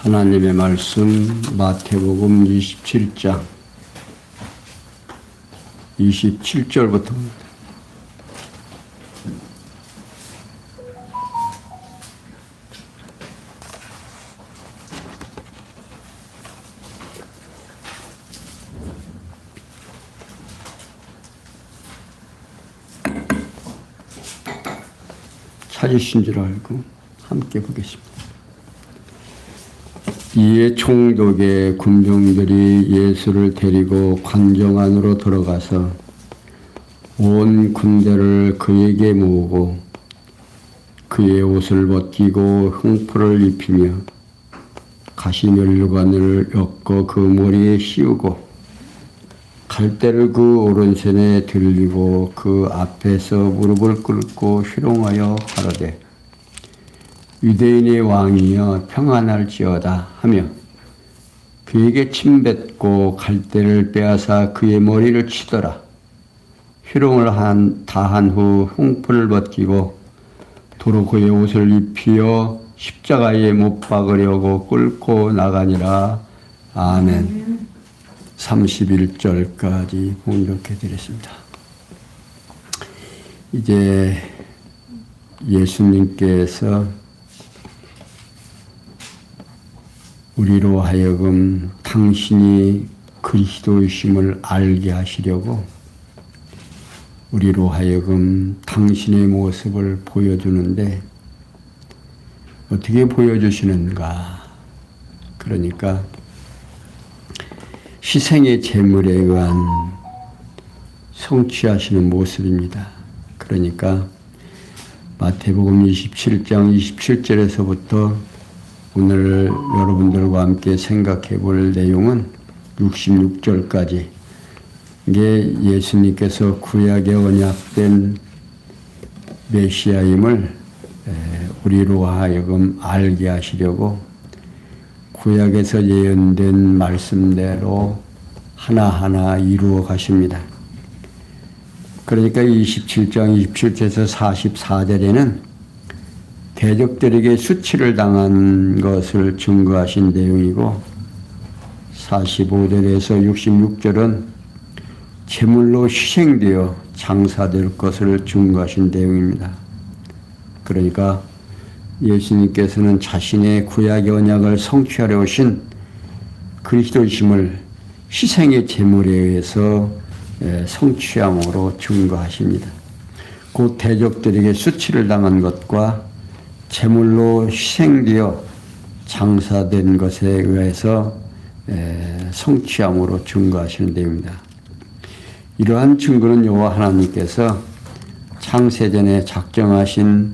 하나님의 말씀 마태복음 27장 27절부터 찾으신 줄 알고 함께 보겠습니다. 이에 총독의 군병들이 예수를 데리고 관정 안으로 들어가서 온 군대를 그에게 모으고 그의 옷을 벗기고 흉포를 입히며 가시면류관을 엮어 그 머리에 씌우고 갈대를 그 오른손에 들리고 그 앞에서 무릎을 꿇고 희롱하여 가로되 유대인의 왕이여 평안할지어다 하며 그에게 침뱉고 갈대를 빼앗아 그의 머리를 치더라. 희롱을 다한 후 흉포를 벗기고 도로 그의 옷을 입히어 십자가에 못 박으려고 끌고 나가니라. 아멘. 31절까지 봉독해 드렸습니다. 이제 예수님께서 우리로 하여금 당신이 그리스도이심을 알게 하시려고 우리로 하여금 당신의 모습을 보여주는데 어떻게 보여주시는가? 그러니까 희생의 제물에 의한 성취하시는 모습입니다. 그러니까 마태복음 27장 27절에서부터 오늘 여러분들과 함께 생각해 볼 내용은 66절까지 이게 예수님께서 구약에 언약된 메시아임을 우리로 하여금 알게 하시려고 구약에서 예언된 말씀대로 하나하나 이루어 가십니다. 그러니까 27장 27절에서 44절에는 대적들에게 수치를 당한 것을 증거하신 내용이고 45절에서 66절은 제물로 희생되어 장사될 것을 증거하신 내용입니다. 그러니까 예수님께서는 자신의 구약의 언약을 성취하려 오신 그리스도이심을 희생의 제물에 의해서 성취함으로 증거하십니다. 곧 대적들에게 수치를 당한 것과 제물로 희생되어 장사된 것에 의해서 성취함으로 증거하시는 내용입니다. 이러한 증거는 여호와 하나님께서 창세전에 작정하신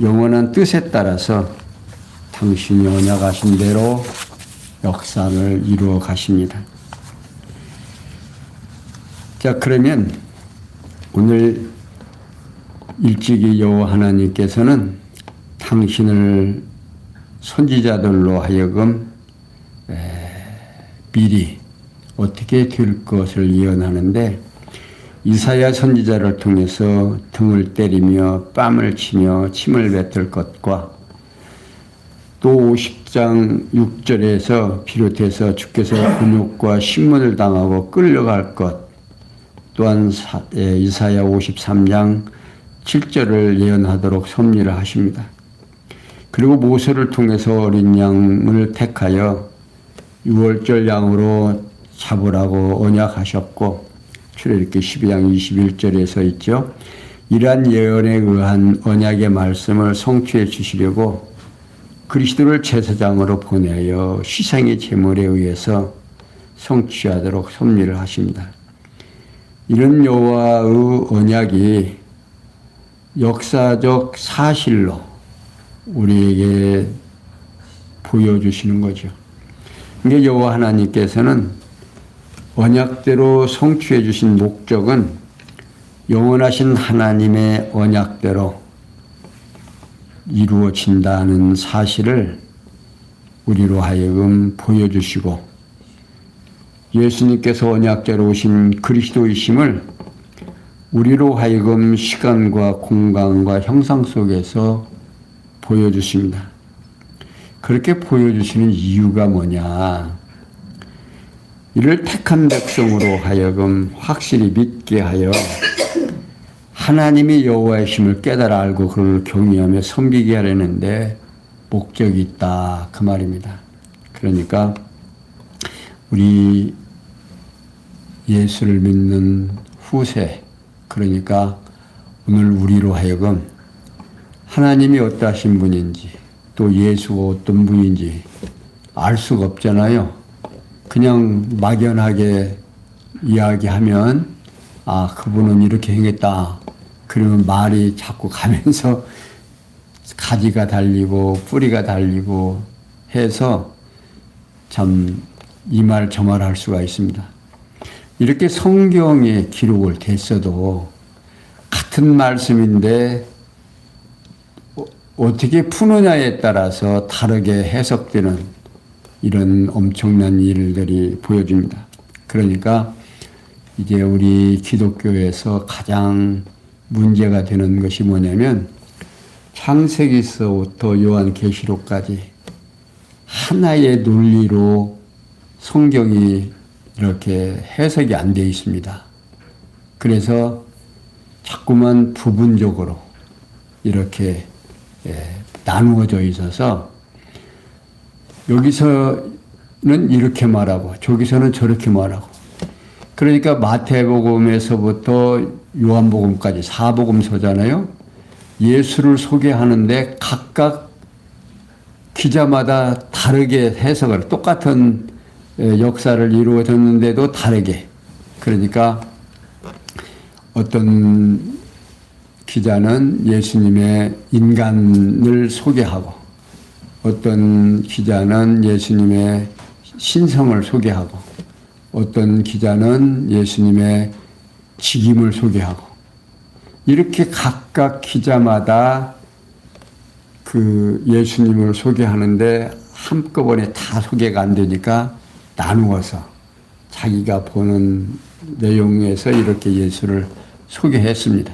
영원한 뜻에 따라서 당신이 언약하신 대로 역사를 이루어 가십니다. 자, 그러면 오늘 일찍이 여호와 하나님께서는 당신을 선지자들로 하여금 미리 어떻게 될 것을 예언하는데 이사야 선지자를 통해서 등을 때리며 뺨을 치며 침을 뱉을 것과 또 50장 6절에서 비롯해서 주께서 곤욕과 신문을 당하고 끌려갈 것 또한 이사야 53장 7절을 예언하도록 섭리를 하십니다. 그리고 모세를 통해서 어린 양을 택하여 유월절 양으로 잡으라고 언약하셨고 출애굽기 12장 21절에서 있죠. 이러한 예언에 의한 언약의 말씀을 성취해 주시려고 그리스도를 제사장으로 보내어 희생의 제물에 의해서 성취하도록 섭리를 하십니다. 이런 여호와의 언약이 역사적 사실로 우리에게 보여주시는 거죠. 이게 여호와 하나님께서는 언약대로 성취해 주신 목적은 영원하신 하나님의 언약대로 이루어진다는 사실을 우리로 하여금 보여주시고 예수님께서 언약대로 오신 그리스도이심을 우리로 하여금 시간과 공간과 형상 속에서 보여주십니다. 그렇게 보여주시는 이유가 뭐냐. 이를 택한 백성으로 하여금 확실히 믿게 하여 하나님이 여호와이심을 깨달아 알고 그를 경외하며 섬기게 하려는데 목적이 있다. 그 말입니다. 그러니까 우리 예수를 믿는 후세, 그러니까 오늘 우리로 하여금 하나님이 어떠하신 분인지 또 예수가 어떤 분인지 알 수가 없잖아요. 그냥 막연하게 이야기하면 아, 그분은 이렇게 행했다. 그러면 말이 자꾸 가면서 가지가 달리고 뿌리가 달리고 해서 참 이 말 저 말 할 수가 있습니다. 이렇게 성경에 기록을 됐어도 같은 말씀인데 어떻게 푸느냐에 따라서 다르게 해석되는 이런 엄청난 일들이 보여집니다. 그러니까 이제 우리 기독교에서 가장 문제가 되는 것이 뭐냐면 창세기서부터 요한계시록까지 하나의 논리로 성경이 이렇게 해석이 안 되어 있습니다. 그래서 자꾸만 부분적으로 이렇게 나누어져 있어서 여기서는 이렇게 말하고 저기서는 저렇게 말하고 그러니까 마태복음에서부터 요한복음까지 사복음서잖아요. 예수를 소개하는데 각각 기자마다 다르게 해석을 똑같은 역사를 이루어졌는데도 다르게 그러니까 어떤 기자는 예수님의 인간을 소개하고 어떤 기자는 예수님의 신성을 소개하고 어떤 기자는 예수님의 직임을 소개하고 이렇게 각각 기자마다 그 예수님을 소개하는데 한꺼번에 다 소개가 안 되니까 나누어서 자기가 보는 내용에서 이렇게 예수를 소개했습니다.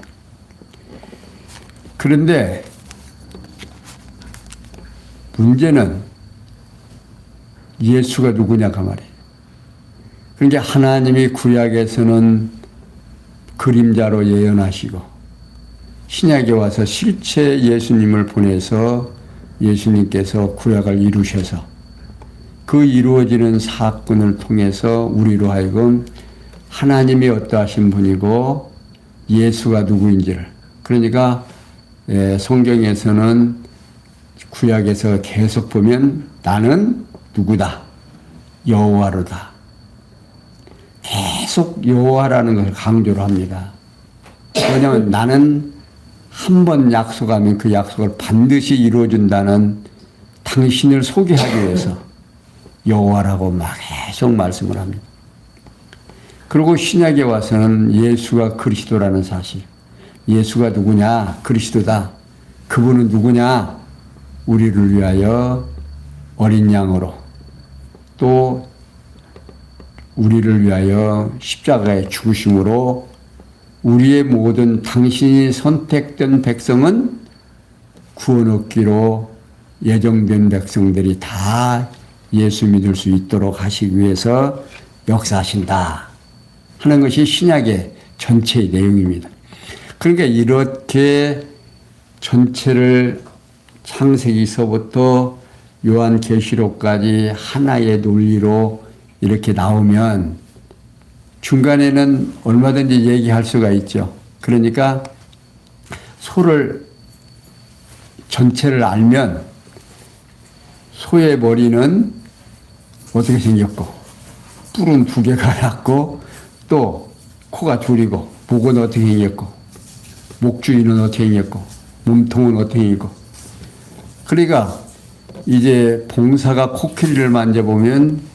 그런데 문제는 예수가 누구냐가 말이에요. 그러니까 하나님이 구약에서는 그림자로 예언하시고 신약에 와서 실체 예수님을 보내서 예수님께서 구약을 이루셔서 그 이루어지는 사건을 통해서 우리로 하여금 하나님이 어떠하신 분이고 예수가 누구인지를 그러니까 성경에서는 구약에서 계속 보면 나는 누구다. 여호와로다. 계속 여호와라는 것을 강조를 합니다. 왜냐하면 나는 한 번 약속하면 그 약속을 반드시 이루어준다는 당신을 소개하기 위해서 여호와라고 막 계속 말씀을 합니다. 그리고 신약에 와서는 예수가 그리스도라는 사실. 예수가 누구냐? 그리스도다. 그분은 누구냐? 우리를 위하여 어린 양으로 또 우리를 위하여 십자가에 죽으심으로 우리의 모든 당신이 선택된 백성은 구원 얻기로 예정된 백성들이 다 예수 믿을 수 있도록 하시기 위해서 역사하신다 하는 것이 신약의 전체의 내용입니다. 그러니까 이렇게 전체를 창세기서부터 요한계시록까지 하나의 논리로 이렇게 나오면 중간에는 얼마든지 얘기할 수가 있죠. 그러니까 소를 전체를 알면 소의 머리는 어떻게 생겼고 뿔은 2개가 났고 또 코가 둘이고 목은 어떻게 생겼고 목주위는 어떻게 생겼고 몸통은 어떻게 생겼고 그러니까 이제 봉사가 코끼리를 만져보면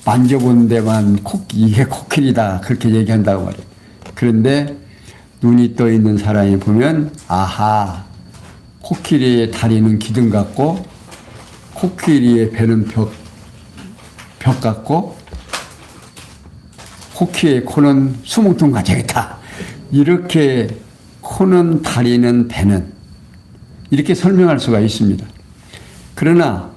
만져본 데만 이게 코끼리다 그렇게 얘기한다고 말이에요. 그런데 눈이 떠 있는 사람이 보면 아하 코끼리의 다리는 기둥 같고 코끼리의 배는 벽 같고 코끼리의 코는 수뭉통 같겠다. 이렇게 코는 다리는 배는 이렇게 설명할 수가 있습니다. 그러나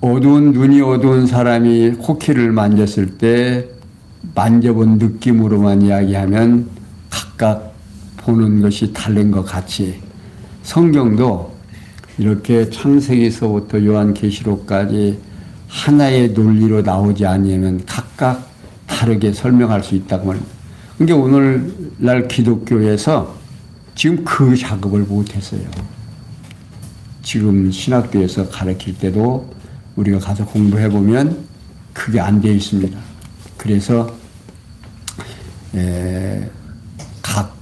눈이 어두운 사람이 코끼리를 만졌을 때 만져본 느낌으로만 이야기하면 각각 보는 것이 다른 것 같이 성경도 이렇게 창세기서부터 요한계시록까지 하나의 논리로 나오지 아니하면 각각 다르게 설명할 수 있다고 말입니다. 그러니까 오늘날 기독교에서 지금 그 작업을 못했어요. 지금 신학교에서 가르칠 때도 우리가 가서 공부해보면 그게 안 돼 있습니다. 그래서 각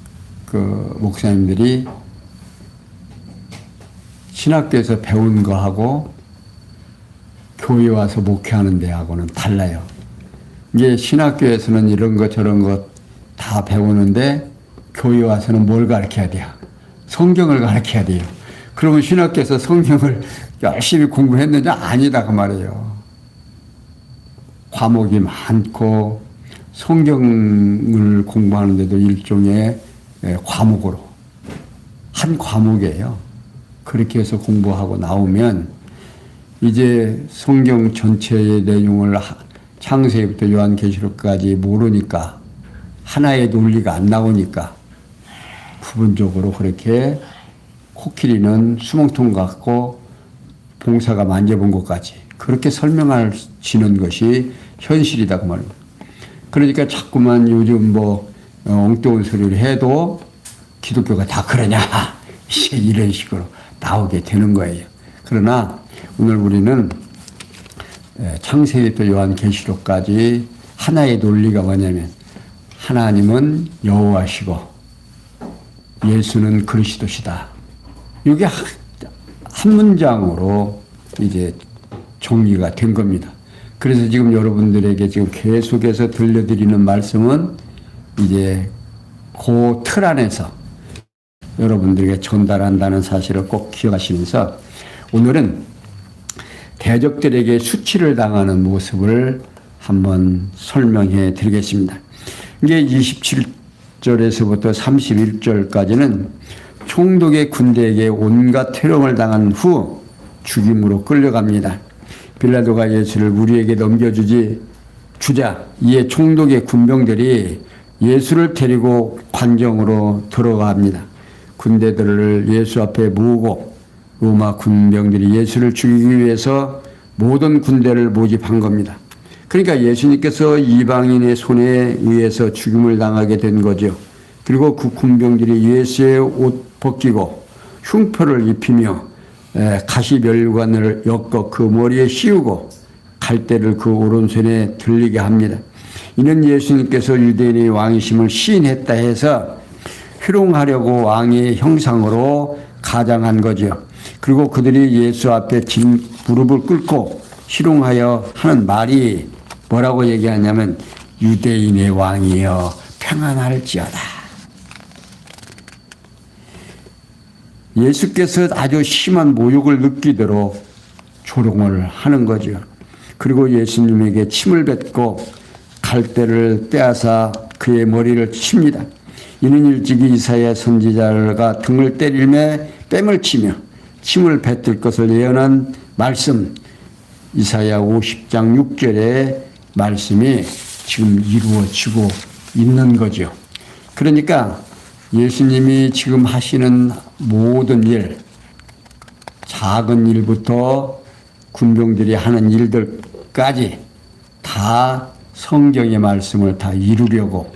목사님들이 신학교에서 배운 거하고 교회 와서 목회하는 데하고는 달라요. 이게 신학교에서는 이런 거 저런 거 다 배우는데 교회 와서는 뭘 가르쳐야 돼요? 성경을 가르쳐야 돼요. 그러면 신학교에서 성경을 열심히 공부했느냐? 아니다 그 말이에요. 과목이 많고 성경을 공부하는데도 일종의 과목으로 한 과목이에요. 그렇게 해서 공부하고 나오면 이제 성경 전체의 내용을 창세기부터 요한계시록까지 모르니까 하나의 논리가 안 나오니까 부분적으로 그렇게 코끼리는 수몽통 같고 봉사가 만져본 것까지 그렇게 설명하시는 것이 현실이다 그 말입니다. 그러니까 자꾸만 요즘 엉뚱한 소리를 해도 기독교가 다 그러냐 이런 식으로 나오게 되는 거예요. 그러나 오늘 우리는 창세기부터 요한계시록까지 하나의 논리가 뭐냐면 하나님은 여호와시고 예수는 그리스도시다. 이게 한 문장으로 이제 정리가 된 겁니다. 그래서 지금 여러분들에게 지금 계속해서 들려드리는 말씀은 이제 그 틀 안에서 여러분들에게 전달한다는 사실을 꼭 기억하시면서 오늘은 대적들에게 수치를 당하는 모습을 한번 설명해 드리겠습니다. 이게 27절에서부터 31절까지는 총독의 군대에게 온갖 태롱을 당한 후 죽임으로 끌려갑니다. 빌라도가 예수를 우리에게 주자. 이에 총독의 군병들이 예수를 데리고 관정으로 들어갑니다. 군대들을 예수 앞에 모으고 로마 군병들이 예수를 죽이기 위해서 모든 군대를 모집한 겁니다. 그러니까 예수님께서 이방인의 손에 의해서 죽임을 당하게 된 거죠. 그리고 그 군병들이 예수의 옷 벗기고 흉표를 입히며 가시멸관을 엮어 그 머리에 씌우고 갈대를 그 오른손에 들리게 합니다. 이는 예수님께서 유대인의 왕이심을 시인했다 해서 희롱하려고 왕의 형상으로 가장한 거죠. 그리고 그들이 예수 앞에 무릎을 꿇고 희롱하여 하는 말이 뭐라고 얘기하냐면 유대인의 왕이여 평안할지어다. 예수께서 아주 심한 모욕을 느끼도록 조롱을 하는 거죠. 그리고 예수님에게 침을 뱉고 갈대를 빼앗아 그의 머리를 칩니다. 이는 일찍이 이사야 선지자가 등을 때리며 뺨을 치며 침을 뱉을 것을 예언한 말씀, 이사야 50장 6절의 말씀이 지금 이루어지고 있는 거죠. 그러니까 예수님이 지금 하시는 모든 일, 작은 일부터 군병들이 하는 일들까지 다 성경의 말씀을 다 이루려고.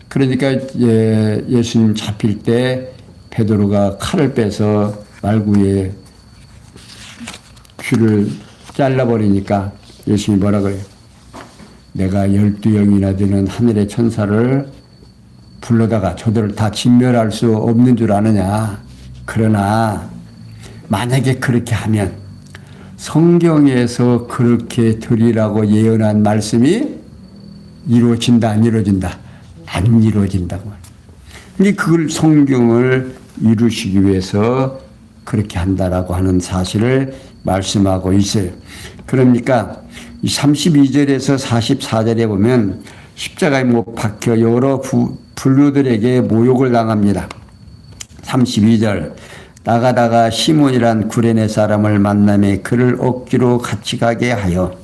그러니까 예수님 잡힐 때 베드로가 칼을 빼서 말구에 귀를 잘라버리니까 예수님이 뭐라 그래요? 내가 12영이나 되는 하늘의 천사를 불러다가 저들을 다 진멸할 수 없는 줄 아느냐. 그러나 만약에 그렇게 하면 성경에서 그렇게 드리라고 예언한 말씀이 이루어진다 안 이루어진다? 안 이루어진다고. 근데 그걸 성경을 이루시기 위해서 그렇게 한다라고 하는 사실을 말씀하고 있어요. 그러니까 32절에서 44절에 보면 십자가에 못 박혀 여러 불교들에게 모욕을 당합니다. 32절 나가다가 시몬이란 구레네 사람을 만남에 그를 억지로 같이 가게 하여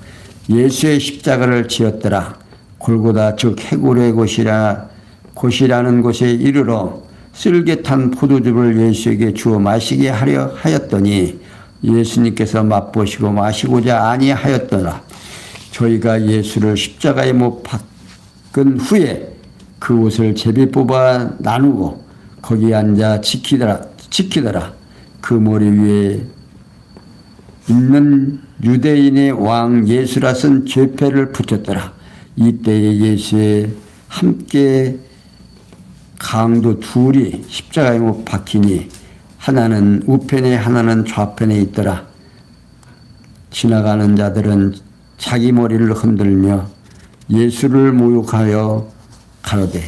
예수의 십자가를 지었더라. 골고다 즉 해골의 곳이라는 곳에 이르러 쓸개 탄 포도주를 예수에게 주어 마시게 하려 하였더니 예수님께서 맛보시고 마시고자 아니하였더라. 저희가 예수를 십자가에 못 박은 후에 그 옷을 제비 뽑아 나누고 거기 앉아 지키더라. 그 머리 위에 있는 유대인의 왕 예수라 쓴 죄패를 붙였더라. 이때에 예수에 함께 강도 둘이 십자가에 못 박히니 하나는 우편에 하나는 좌편에 있더라. 지나가는 자들은 자기 머리를 흔들며 예수를 모욕하여 가로되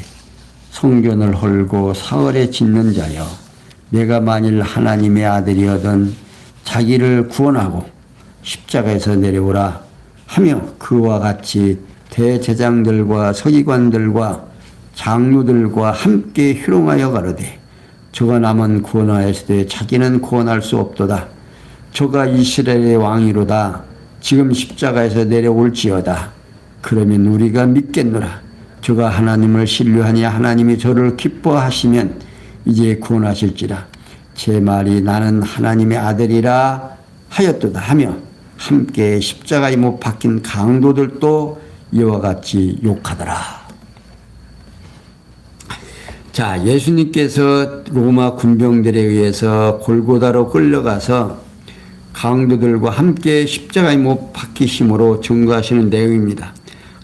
성전을 헐고 사흘에 짓는 자여, 내가 만일 하나님의 아들이어든 자기를 구원하고 십자가에서 내려오라 하며 그와 같이 대제장들과 서기관들과 장로들과 함께 희롱하여 가로되 저가 남은 구원하였으되 자기는 구원할 수 없도다. 저가 이스라엘의 왕이로다. 지금 십자가에서 내려올지어다. 그러면 우리가 믿겠노라. 저가 하나님을 신뢰하니 하나님이 저를 기뻐하시면 이제 구원하실지라. 제 말이 나는 하나님의 아들이라 하였도다 하며 함께 십자가에 못 박힌 강도들도 이와 같이 욕하더라. 자, 예수님께서 로마 군병들에 의해서 골고다로 끌려가서 강도들과 함께 십자가에 못 박히심으로 증거하시는 내용입니다.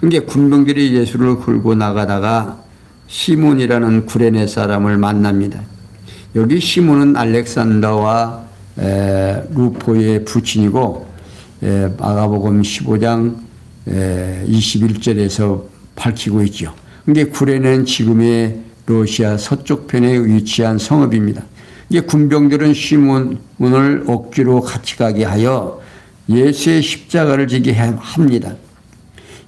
그러니까 군병들이 예수를 끌고 나가다가 시몬이라는 구레네 사람을 만납니다. 여기 시몬은 알렉산더와 루포의 부친이고 마가복음 15장 21절에서 밝히고 있죠. 그러니까 구레네는 지금의 러시아 서쪽편에 위치한 성읍입니다. 이게 군병들은 시몬을 억지로 같이 가게 하여 예수의 십자가를 지게 합니다.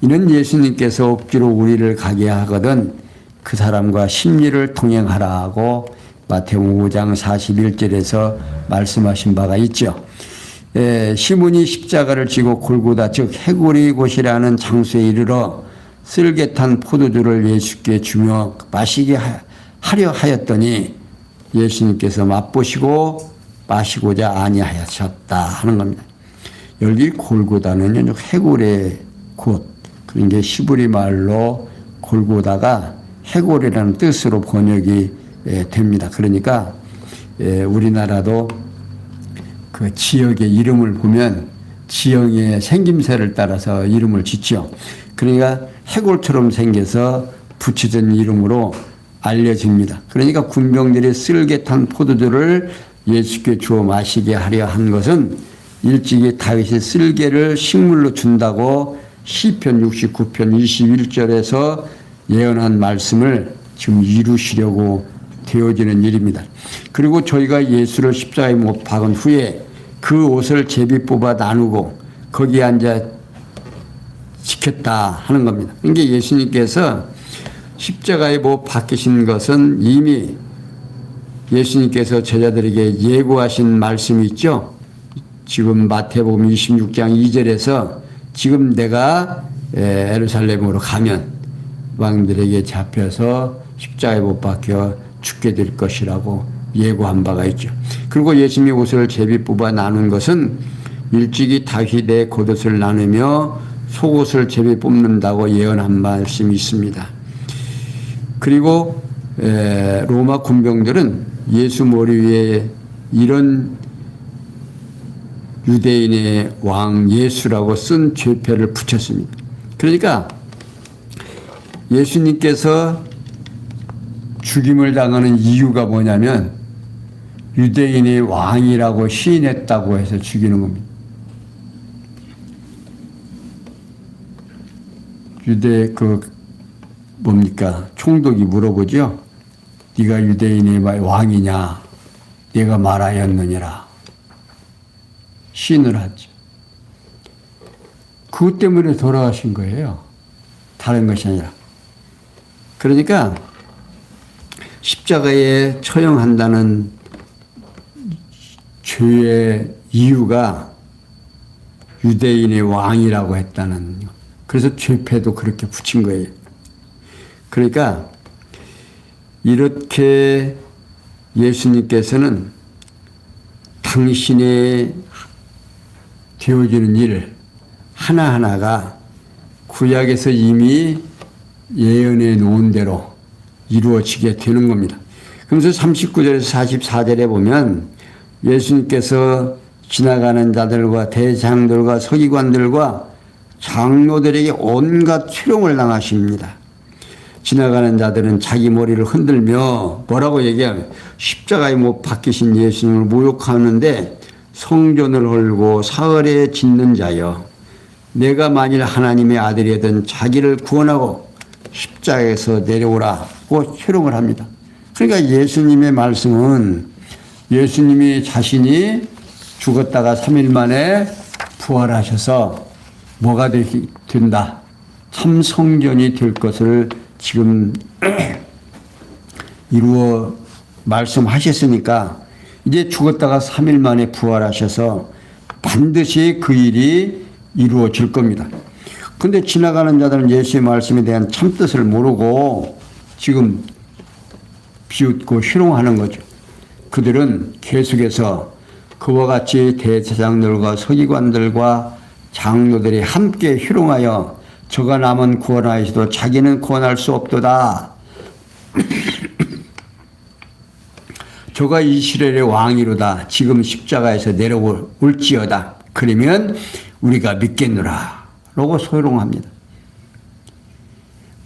이는 예수님께서 억지로 우리를 가게 하거든 그 사람과 심리를 동행하라고 마태복음 5장 41절에서 말씀하신 바가 있죠. 시몬이 십자가를 지고 골고다 즉 해골의 곳이라는 장소에 이르러 쓸개 탄 포도주를 예수께 주며 마시게 하려 하였더니 예수님께서 맛보시고 마시고자 아니하셨다 하는 겁니다. 여기 골고다는 해골의 곳, 그러니까 히브리 말로 골고다가 해골이라는 뜻으로 번역이 됩니다. 그러니까 우리나라도 그 지역의 이름을 보면 지형의 생김새를 따라서 이름을 짓죠. 그러니까 해골처럼 생겨서 붙여진 이름으로 알려집니다. 그러니까 군병들이 쓸개 탄 포도주를 예수께 주어 마시게 하려 한 것은 일찍이 다윗이 쓸개를 식물로 준다고 시편 69편 21절에서 예언한 말씀을 지금 이루시려고 되어지는 일입니다. 그리고 저희가 예수를 십자가에 못 박은 후에 그 옷을 제비 뽑아 나누고 거기에 앉아 지켰다 하는 겁니다. 그러니까 예수님께서 십자가에 못 박히신 것은 이미 예수님께서 제자들에게 예고하신 말씀이 있죠. 지금 마태복음 26장 2절에서 지금 내가 예루살렘으로 가면 왕들에게 잡혀서 십자가에 못 박혀 죽게 될 것이라고 예고한 바가 있죠. 그리고 예수님이 옷을 제비 뽑아 나눈 것은 일찍이 다윗이 내 겉옷을 나누며 속옷을 제비 뽑는다고 예언한 말씀이 있습니다. 그리고 로마 군병들은 예수 머리 위에 이런 유대인의 왕 예수라고 쓴 죄패를 붙였습니다. 그러니까 예수님께서 죽임을 당하는 이유가 뭐냐면 유대인의 왕이라고 시인했다고 해서 죽이는 겁니다. 유대 총독이 물어보죠. 네가 유대인의 왕이냐? 네가 말하였느니라. 시인을 하죠. 그것 때문에 돌아가신 거예요. 다른 것이 아니라. 그러니까 십자가에 처형한다는 죄의 이유가 유대인의 왕이라고 했다는, 그래서 죄패도 그렇게 붙인 거예요. 그러니까 이렇게 예수님께서는 당신의 되어지는 일 하나하나가 구약에서 이미 예언해 놓은 대로 이루어지게 되는 겁니다. 그래서 39절에서 44절에 보면 예수님께서 지나가는 자들과 대장들과 서기관들과 장로들에게 온갖 희롱을 당하십니다. 지나가는 자들은 자기 머리를 흔들며 뭐라고 얘기하면 십자가에 못 박히신 예수님을 모욕하는데, 성전을 헐고 사흘에 짓는 자여, 내가 만일 하나님의 아들이든 자기를 구원하고 십자가에서 내려오라고 희롱을 합니다. 그러니까 예수님의 말씀은 예수님이 자신이 죽었다가 3일 만에 부활하셔서 뭐가 된다? 참 성전이 될 것을 지금 이루어 말씀하셨으니까 이제 죽었다가 3일 만에 부활하셔서 반드시 그 일이 이루어질 겁니다. 근데 지나가는 자들은 예수의 말씀에 대한 참뜻을 모르고 지금 비웃고 희롱하는 거죠. 그들은 계속해서 그와 같이 대제사장들과 서기관들과 장로들이 함께 희롱하여 저가 남은 구원하여서도 자기는 구원할 수 없도다. 저가 이스라엘의 왕이로다. 지금 십자가에서 내려올지어다. 그러면 우리가 믿겠노라. 라고 소롱합니다.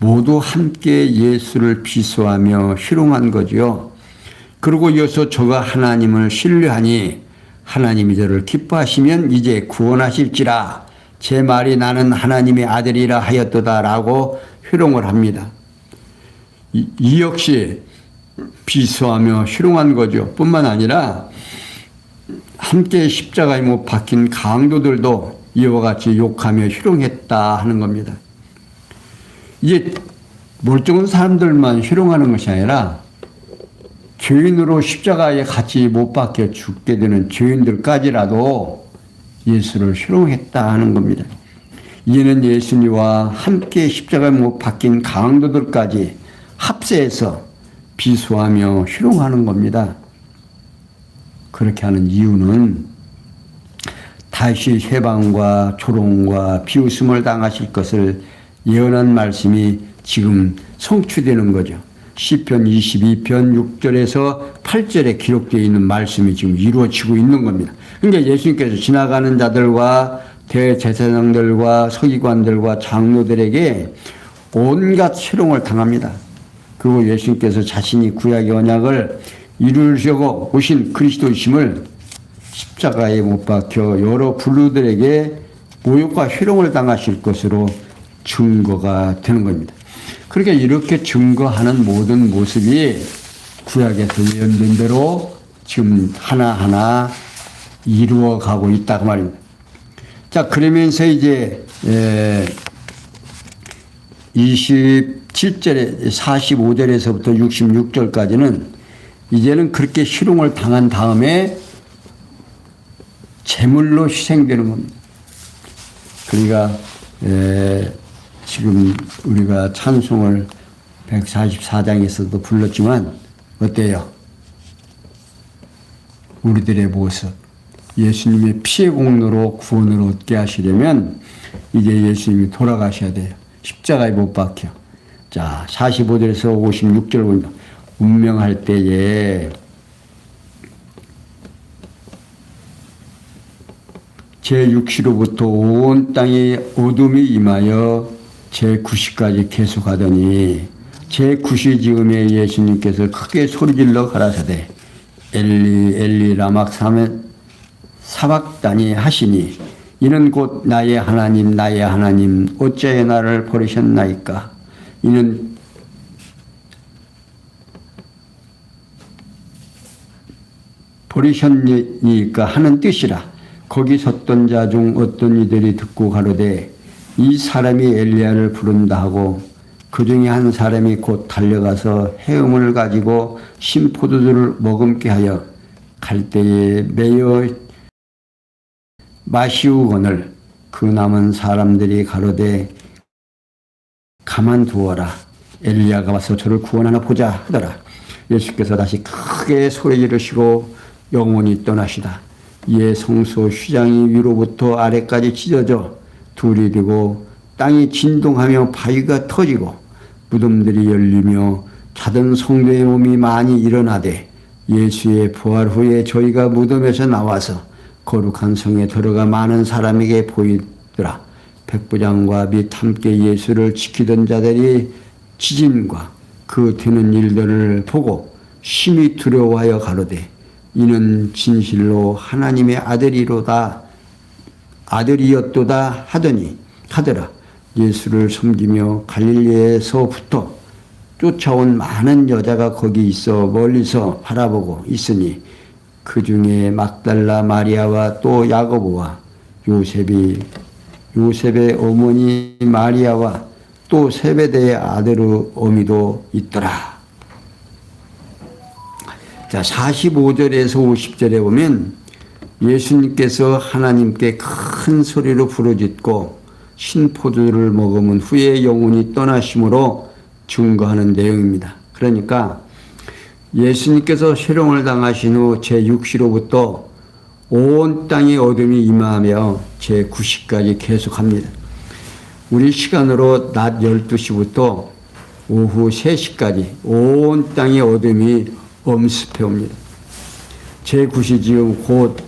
모두 함께 예수를 비수하며 희롱한 거죠. 그리고 이어서 저가 하나님을 신뢰하니 하나님이 저를 기뻐하시면 이제 구원하실지라. 제 말이 나는 하나님의 아들이라 하였도다. 라고 희롱을 합니다. 이 역시 비수하며 희롱한 거죠. 뿐만 아니라 함께 십자가에 못 박힌 강도들도 이와 같이 욕하며 희롱했다 하는 겁니다. 이게 멀쩡한 사람들만 희롱하는 것이 아니라 죄인으로 십자가에 같이 못 박혀 죽게 되는 죄인들까지라도 예수를 희롱했다 하는 겁니다. 이는 예수님과 함께 십자가에 못 박힌 강도들까지 합세해서 비수하며 희롱하는 겁니다. 그렇게 하는 이유는 다시 해방과 조롱과 비웃음을 당하실 것을 예언한 말씀이 지금 성취되는 거죠. 시편 22편 6절에서 8절에 기록되어 있는 말씀이 지금 이루어지고 있는 겁니다. 그러니까 예수님께서 지나가는 자들과 대제사장들과 서기관들과 장로들에게 온갖 희롱을 당합니다. 그리고 예수님께서 자신이 구약의 언약을 이루려고 오신 그리스도이심을 십자가에 못 박혀 여러 불로들에게 모욕과 희롱을 당하실 것으로 증거가 되는 겁니다. 그러니까 이렇게 증거하는 모든 모습이 구약에서 예언된 대로 지금 하나하나 이루어가고 있다고 말입니다. 자, 그러면서 이제 27절에 45절에서부터 66절까지는 이제는 그렇게 희롱을 당한 다음에 제물로 희생되는 겁니다. 그러니까 지금 우리가 찬송을 144장에서도 불렀지만 어때요? 우리들의 모습, 예수님의 피의 공로로 구원을 얻게 하시려면 이제 예수님이 돌아가셔야 돼요. 십자가에 못 박혀. 자, 45절에서 56절 보니까 운명할 때에 제6시로부터 온 땅에 어둠이 임하여 제9시까지 계속하더니 제9시 즈음에 예수님께서 크게 소리질러 가라사대 엘리 엘리 라막 사박다니 하시니 이는 곧 나의 하나님 어찌하여 나를 버리셨나이까. 이는 버리셨니까 하는 뜻이라. 거기 섰던 자 중 어떤 이들이 듣고 가로되 이 사람이 엘리야를 부른다 하고 그 중에 한 사람이 곧 달려가서 해음을 가지고 신포도주를 머금게 하여 갈대에 매여 마시우거늘 그 남은 사람들이 가로되 가만두어라. 엘리야가 와서 저를 구원하나 보자 하더라. 예수께서 다시 크게 소리 지르시고 영원히 떠나시다. 이에 성소 휘장이 위로부터 아래까지 찢어져 둘이 되고 땅이 진동하며 바위가 터지고 무덤들이 열리며 자던 성도의 몸이 많이 일어나되 예수의 부활 후에 저희가 무덤에서 나와서 거룩한 성에 들어가 많은 사람에게 보이더라. 백부장과 및 함께 예수를 지키던 자들이 지진과 그 되는 일들을 보고 심히 두려워하여 가로되 이는 진실로 하나님의 아들이었도다 하더라. 예수를 섬기며 갈릴리에서부터 쫓아온 많은 여자가 거기 있어 멀리서 바라보고 있으니 그 중에 막달라 마리아와 또 야고보와 요셉의 어머니 마리아와 또 세베대의 아들의 어미도 있더라. 자, 45절에서 50절에 보면 예수님께서 하나님께 큰 소리로 부르짖고 신포도를 먹으면 후에 영혼이 떠나심으로 증거하는 내용입니다. 그러니까 예수님께서 쇠롱을 당하신 후 제6시로부터 온 땅에 어둠이 임하며 제9시까지 계속합니다. 우리 시간으로 낮 12시부터 오후 3시까지 온 땅에 어둠이 엄습해 옵니다. 제9시 지금 곧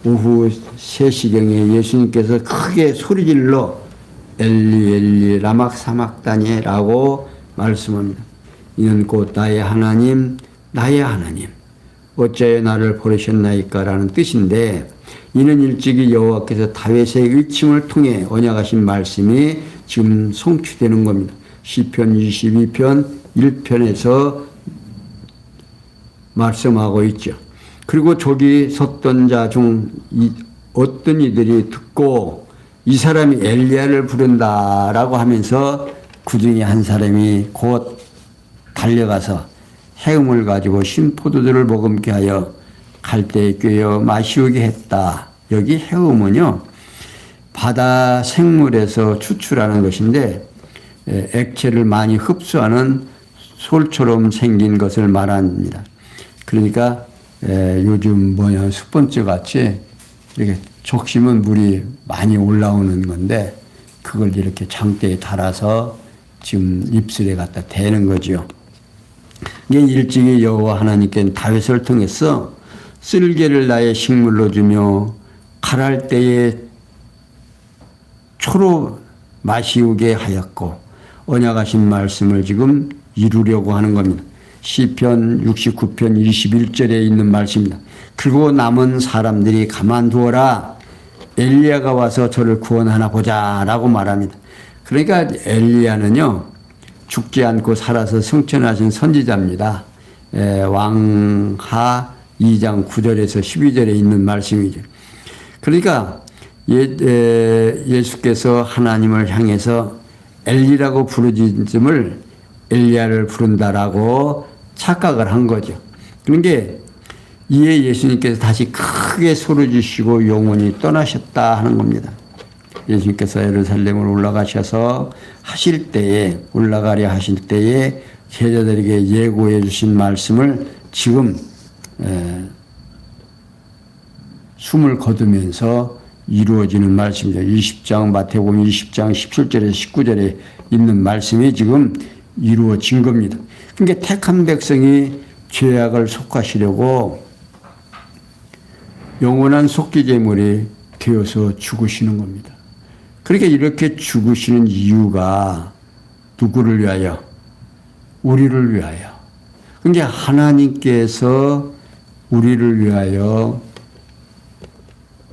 오후 3시경에 예수님께서 크게 소리질러 엘리 엘리 라막 사막다니라고 말씀합니다. 이는 곧 나의 하나님 어찌하여 나를 버리셨나이까 라는 뜻인데 이는 일찍이 여호와께서 다윗의 의침을 통해 언약하신 말씀이 지금 성취되는 겁니다. 시편 22편 1편에서 말씀하고 있죠. 그리고 저기 섰던 자 중 어떤 이들이 듣고 이 사람이 엘리야를 부른다라고 하면서 그 중에 한 사람이 곧 달려가서 해음을 가지고 신포도주를 머금게 하여 갈대에 꿰어 마시우게 했다. 여기 해음은요, 바다 생물에서 추출하는 것인데 액체를 많이 흡수하는 솔처럼 생긴 것을 말합니다. 그러니까 요즘 스펀지 같이 이렇게 적시면 물이 많이 올라오는 건데 그걸 이렇게 장대에 달아서 지금 입술에 갖다 대는 거죠. 이게 일찍이 여호와 하나님께는 다윗을 통해서 쓸개를 나의 식물로 주며 칼할 때에 초로 마시우게 하였고 언약하신 말씀을 지금 이루려고 하는 겁니다. 시편 69편 21절에 있는 말씀입니다. 그리고 남은 사람들이 가만두어라. 엘리야가 와서 저를 구원하나 보자 라고 말합니다. 그러니까 엘리야는요, 죽지 않고 살아서 승천하신 선지자입니다. 왕하 2장 9절에서 12절에 있는 말씀이죠. 그러니까 예수께서 하나님을 향해서 엘리라고 부르짖음을 엘리야를 부른다라고 착각을 한 거죠. 그런데 이에 예수님께서 다시 크게 소리지시고 영원히 떠나셨다 하는 겁니다. 예수님께서 예루살렘으로 올라가셔서 올라가려 하실 때에 제자들에게 예고해 주신 말씀을 지금 숨을 거두면서 이루어지는 말씀이죠. 20장 마태복음 20장 17절에서 19절에 있는 말씀이 지금 이루어진 겁니다. 그러니까 택한 백성이 죄악을 속하시려고 영원한 속죄제물이 되어서 죽으시는 겁니다. 그러니까 이렇게 죽으시는 이유가 누구를 위하여? 우리를 위하여. 그러니까 하나님께서 우리를 위하여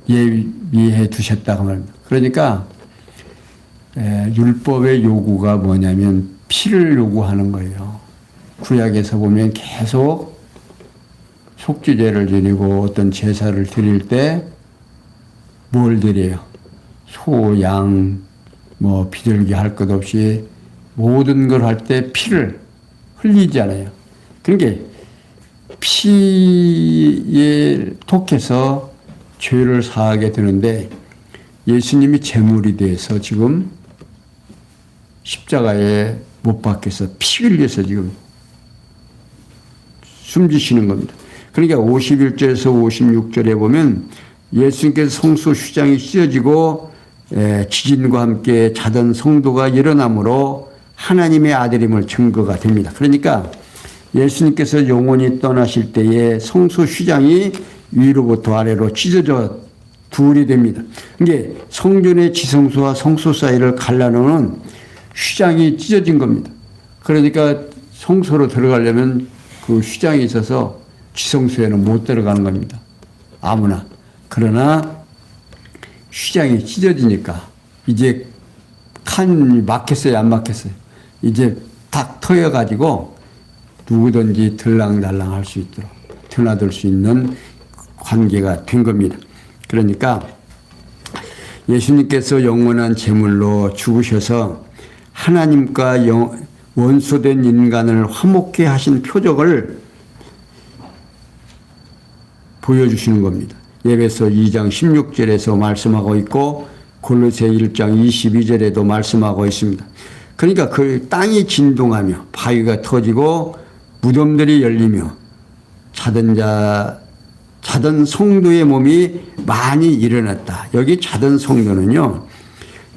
예비해 두셨다고 말합니다. 그러니까 율법의 요구가 뭐냐면 피를 요구하는 거예요. 구약에서 보면 계속 속죄제를 드리고 어떤 제사를 드릴 때 뭘 드려요? 소, 양, 비둘기 할 것 없이 모든 걸 할 때 피를 흘리잖아요. 그러니까 피에 독해서 죄를 사하게 되는데 예수님이 제물이 돼서 지금 십자가에 못 박혀서 피 흘려서 지금 숨지시는 겁니다. 그러니까 51절에서 56절에 보면 예수님께서 성소 휘장이 찢어지고 지진과 함께 자던 성도가 일어남으로 하나님의 아들임을 증거가 됩니다. 그러니까 예수님께서 영원히 떠나실 때에 성소 휘장이 위로부터 아래로 찢어져 둘이 됩니다. 이게 성전의 지성소와 성소 사이를 갈라놓은 휘장이 찢어진 겁니다. 그러니까 성소로 들어가려면 그 휘장이 있어서 지성소에는 못 들어가는 겁니다. 아무나. 그러나 휘장이 찢어지니까 이제 칸이 막혔어요, 안 막혔어요? 이제 딱 터여가지고 누구든지 들랑달랑 할 수 있도록 드나들 수 있는 관계가 된 겁니다. 그러니까 예수님께서 영원한 제물로 죽으셔서 하나님과 원수된 인간을 화목케 하신 표적을 보여주시는 겁니다. 에베소 2장 16절에서 말씀하고 있고 골로새 1장 22절에도 말씀하고 있습니다. 그러니까 그 땅이 진동하며 바위가 터지고 무덤들이 열리며 자던 성도의 몸이 많이 일어났다. 여기 자던 성도는요,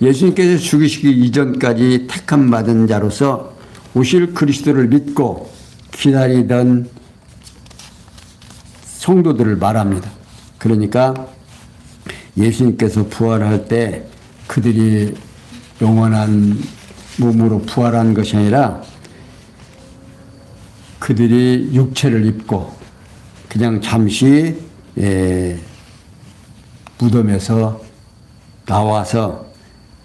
예수님께서 죽으시기 이전까지 택함 받은 자로서 오실 그리스도를 믿고 기다리던 성도들을 말합니다. 그러니까 예수님께서 부활할 때 그들이 영원한 몸으로 부활한 것이 아니라 그들이 육체를 입고 그냥 잠시 무덤에서 나와서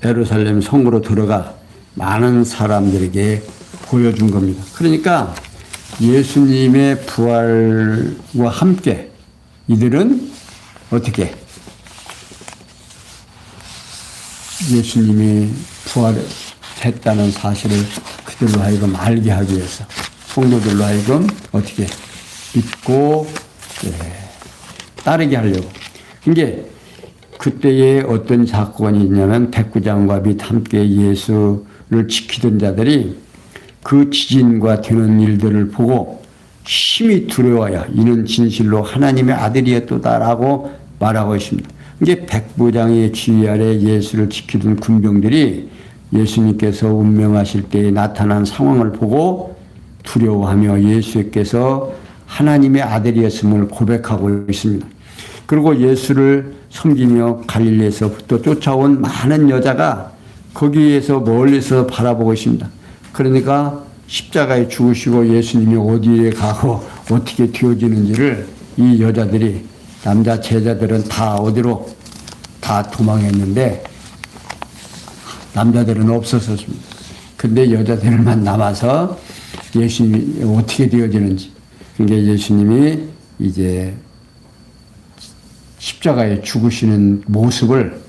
예루살렘 성으로 들어가 많은 사람들에게 보여준 겁니다. 그러니까 예수님의 부활과 함께 이들은 어떻게 예수님이 부활했다는 사실을 그들로 하여금 알게 하기 위해서 성도들로 하여금 어떻게 믿고 따르게 하려고. 이게 그때에 어떤 사건이 있냐면 백부장과 및 함께 예수를 지키던 자들이 그 지진과 되는 일들을 보고 심히 두려워하여 이는 진실로 하나님의 아들이었도다라고 말하고 있습니다. 이게 백부장의 지휘 아래 예수를 지키던 군병들이 예수님께서 운명하실 때에 나타난 상황을 보고 두려워하며 예수께서 하나님의 아들이었음을 고백하고 있습니다. 그리고 예수를 섬기며 갈릴리에서부터 쫓아온 많은 여자가 거기에서 멀리서 바라보고 있습니다. 그러니까 십자가에 죽으시고 예수님이 어디에 가고 어떻게 되어지는지를 이 여자들이, 남자 제자들은 다 어디로 다 도망했는데 남자들은 없었습니다. 근데 여자들만 남아서 예수님이 어떻게 되어지는지, 그러니까 예수님이 이제 십자가에 죽으시는 모습을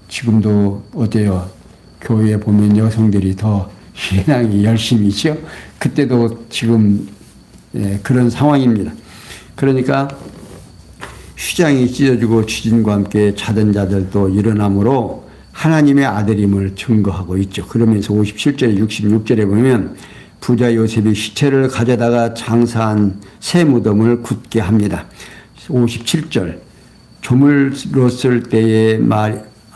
지금도 어때요? 교회에 보면 여성들이 더 신앙이 열심히죠. 그때도 지금 그런 상황입니다. 그러니까 휘장이 찢어지고 지진과 함께 자던 자들도 일어나므로 하나님의 아들임을 증거하고 있죠. 그러면서 57절, 66절에 보면 부자 요셉이 시체를 가져다가 장사한 새 무덤을 굳게 합니다. 57절, 조물렀을 때에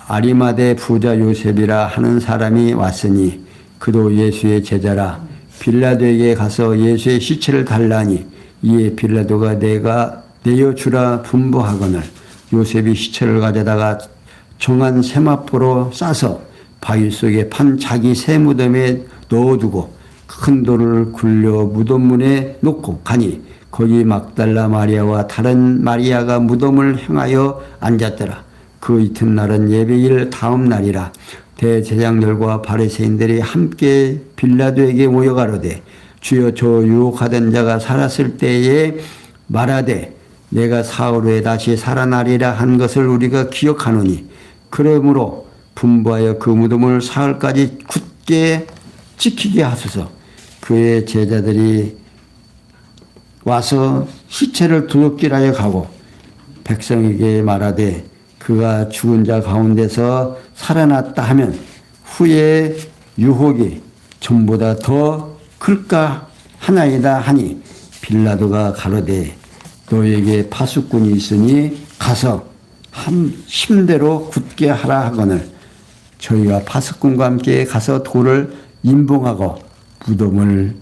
아리마대 부자 요셉이라 하는 사람이 왔으니 그도 예수의 제자라. 빌라도에게 가서 예수의 시체를 달라니 이에 빌라도가 내가 내어주라 분부하거늘 요셉이 시체를 가져다가 정한 세마포로 싸서 바위 속에 판 자기 새 무덤에 넣어두고 큰 돌을 굴려 무덤문에 놓고 가니 거기 막달라 마리아와 다른 마리아가 무덤을 향하여 앉았더라. 그 이튿날은 예배일 다음 날이라. 대제장들과 바리새인들이 함께 빌라도에게 모여가로되 주여 저 유혹하던 자가 살았을 때에 말하되 내가 사흘 후에 다시 살아나리라 한 것을 우리가 기억하노니 그러므로 분부하여 그 무덤을 사흘까지 굳게 지키게 하소서. 그의 제자들이 와서 시체를 도둑질하여 가고 백성에게 말하되 그가 죽은 자 가운데서 살아났다 하면 후에 유혹이 전보다 더 클까 하나이다 하니 빌라도가 가로되 너에게 파수꾼이 있으니 가서 힘대로 굳게 하라 하거늘 저희가 파수꾼과 함께 가서 돌을 임봉하고 무덤을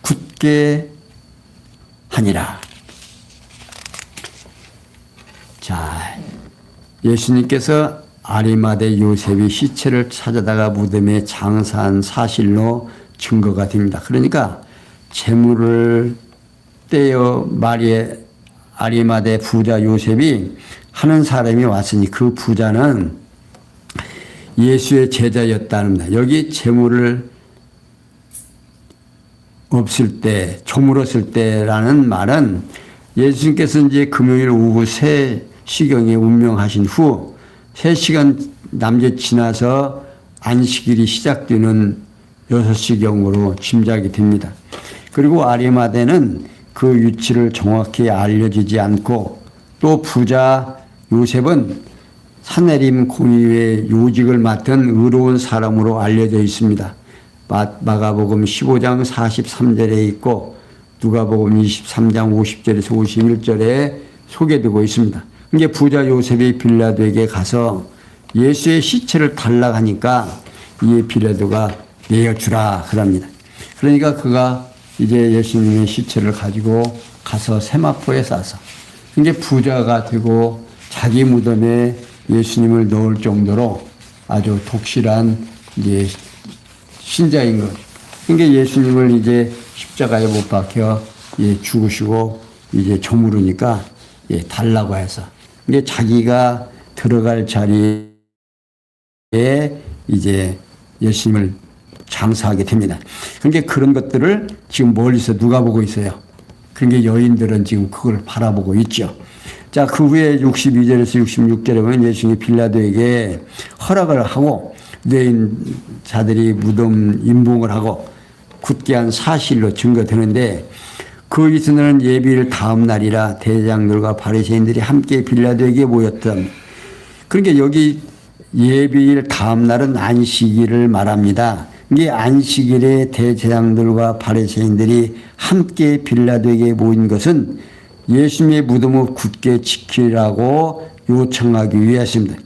굳게 하니라. 자, 예수님께서 아리마대 요셉이 시체를 찾아다가 무덤에 장사한 사실로 증거가 됩니다. 그러니까 재물을 떼어 아리마대 부자 요셉이 하는 사람이 왔으니 그 부자는 예수의 제자였다는 여기 재물을 없을 때, 조물었을 때라는 말은 예수님께서 이제 금요일 오후 3시경에 운명하신 후 3시간 남짓 지나서 안식일이 시작되는 6시경으로 짐작이 됩니다. 그리고 아리마대는 그 위치를 정확히 알려지지 않고 또 부자 요셉은 사내림 공의회 요직을 맡은 의로운 사람으로 알려져 있습니다. 마가복음 15장 43절에 있고 누가복음 23장 50절에서 51절에 소개되고 있습니다. 이게 부자 요셉이 빌라도에게 가서 예수의 시체를 달라고 하니까 이 빌라도가 내어주라 그럽니다. 그러니까 그가 이제 예수님의 시체를 가지고 가서 세마포에 싸서 이제 부자가 되고 자기 무덤에 예수님을 넣을 정도로 아주 독실한 이제 신자인 거죠. 그러니까 예수님을 이제 십자가에 못 박혀 죽으시고 이제 저무르니까 달라고 해서 이게 자기가 들어갈 자리에 이제 예수님을 장사하게 됩니다. 그러니까 그런 것들을 지금 멀리서 누가 보고 있어요. 그러니까 여인들은 지금 그걸 바라보고 있죠. 자, 그 후에 62절에서 66절에 보면 예수님이 빌라도에게 허락을 하고 유대인 자들이 무덤 임봉을 하고 굳게 한 사실로 증거되는데 그 이튿날은 예비일 다음 날이라 대장들과 바리새인들이 함께 빌라도에게 모였던 그러니까 여기 예비일 다음 날은 안식일을 말합니다. 이게 안식일에 대제장들과 바리새인들이 함께 빌라도에게 모인 것은 예수님의 무덤을 굳게 지키라고 요청하기 위하십니다.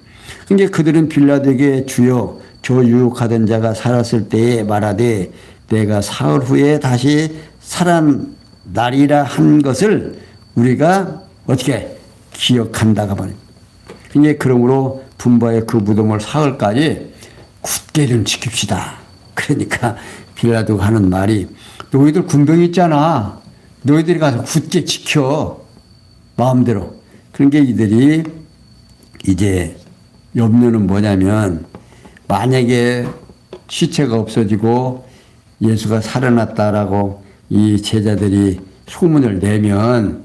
그러니까 그들은 빌라도에게 주여 저 유혹하던 자가 살았을 때에 말하되 내가 사흘 후에 다시 살아나리라 한 것을 우리가 어떻게 기억한다가 말입니다. 그러니까 그러므로 분바의 그 무덤을 사흘까지 굳게 좀 지킵시다. 그러니까 빌라도가 하는 말이 너희들 군병 있잖아. 너희들이 가서 굳게 지켜. 마음대로. 그러니까 이들이 이제 염려는 뭐냐면 만약에 시체가 없어지고 예수가 살아났다라고 이 제자들이 소문을 내면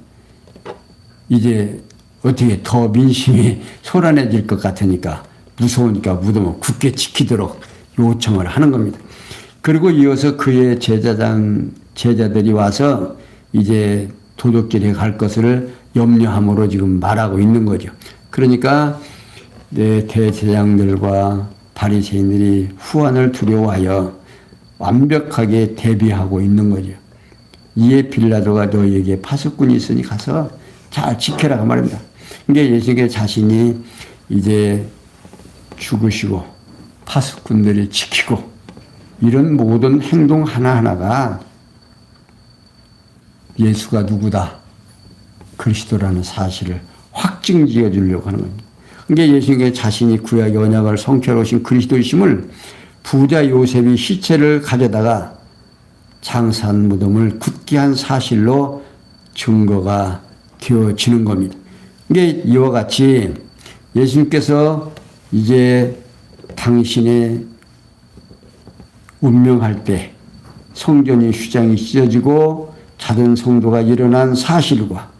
이제 어떻게 더 민심이 소란해질 것 같으니까 무서우니까 무덤을 굳게 지키도록 요청을 하는 겁니다. 그리고 이어서 그의 제자들이 와서 이제 도둑질에 갈 것을 염려함으로 지금 말하고 있는 거죠. 그러니까 대제장들과 바리새인들이 후환을 두려워하여 완벽하게 대비하고 있는 거죠. 이에 빌라도가 너희에게 파수꾼이 있으니 가서 잘 지켜라 말입니다. 그러니까 예수님께 자신이 이제 죽으시고 파수꾼들이 지키고 이런 모든 행동 하나하나가 예수가 누구다 그리스도라는 사실을 확증지어 주려고 하는 겁니다. 그러니까 예수님께 자신이 구약의 언약을 성취하러 오신 그리스도이심을 부자 요셉이 시체를 가져다가 장사한 무덤을 굳게 한 사실로 증거가 되어지는 겁니다. 이게 이와 같이 예수님께서 이제 당신의 운명할 때 성전이 휘장이 찢어지고 자던 성도가 일어난 사실과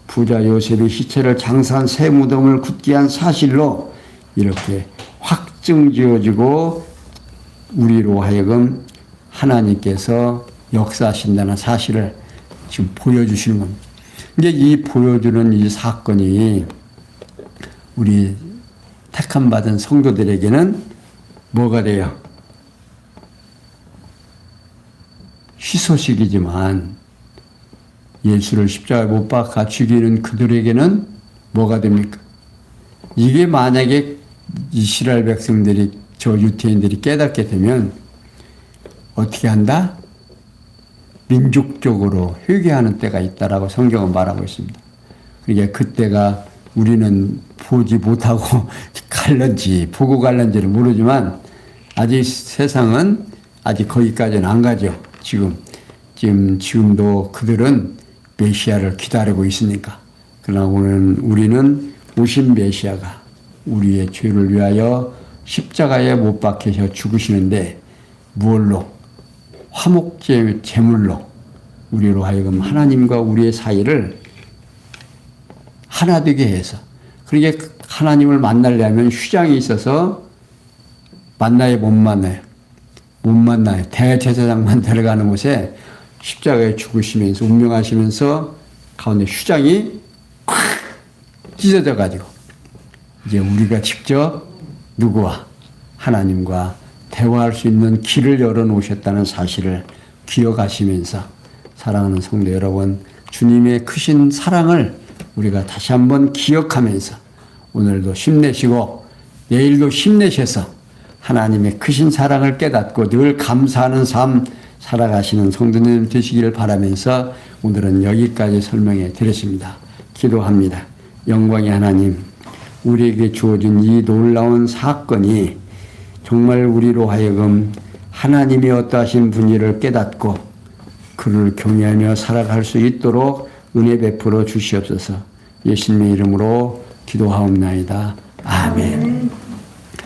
부자 요셉의 시체를 장사한 새 무덤을 굳게 한 사실로 이렇게 확증지어지고 우리로 하여금 하나님께서 역사하신다는 사실을 지금 보여주시는 겁니다. 이제 이 보여주는 이 사건이 우리 택함 받은 성도들에게는 뭐가 돼요? 희소식이지만 예수를 십자가에 못 박아 죽이는 그들에게는 뭐가 됩니까? 이게 만약에 이스라엘 백성들이 저 유태인들이 깨닫게 되면 어떻게 한다? 민족적으로 회개하는 때가 있다라고 성경은 말하고 있습니다. 그러니까 그때가 우리는 보지 못하고 갈런지 보고 갈런지를 모르지만 아직 세상은 아직 거기까지는 안 가죠. 지금도 그들은 메시아를 기다리고 있으니까. 그러나 우리는 오신 메시아가 우리의 죄를 위하여 십자가에 못 박히셔 죽으시는데 무얼로? 화목제 제물로 우리로 하여금 하나님과 우리의 사이를 하나 되게 해서, 그러게 하나님을 만나려면 휴장이 있어서 만나야 못 만나요. 못 만나요. 대제사장만 데려가는 곳에 십자가에 죽으시면서 운명하시면서 가운데 휴장이 콱 찢어져 가지고 이제 우리가 직접 누구와 하나님과 대화할 수 있는 길을 열어놓으셨다는 사실을 기억하시면서 사랑하는 성도 여러분, 주님의 크신 사랑을 우리가 다시 한번 기억하면서 오늘도 힘내시고 내일도 힘내셔서 하나님의 크신 사랑을 깨닫고 늘 감사하는 삶 살아가시는 성도님 되시기를 바라면서 오늘은 여기까지 설명해 드렸습니다. 기도합니다. 영광의 하나님, 우리에게 주어진 이 놀라운 사건이 정말 우리로 하여금 하나님이 어떠하신 분이를 깨닫고 그를 경외하며 살아갈 수 있도록 은혜 베풀어 주시옵소서. 예수님의 이름으로 기도하옵나이다. 아멘.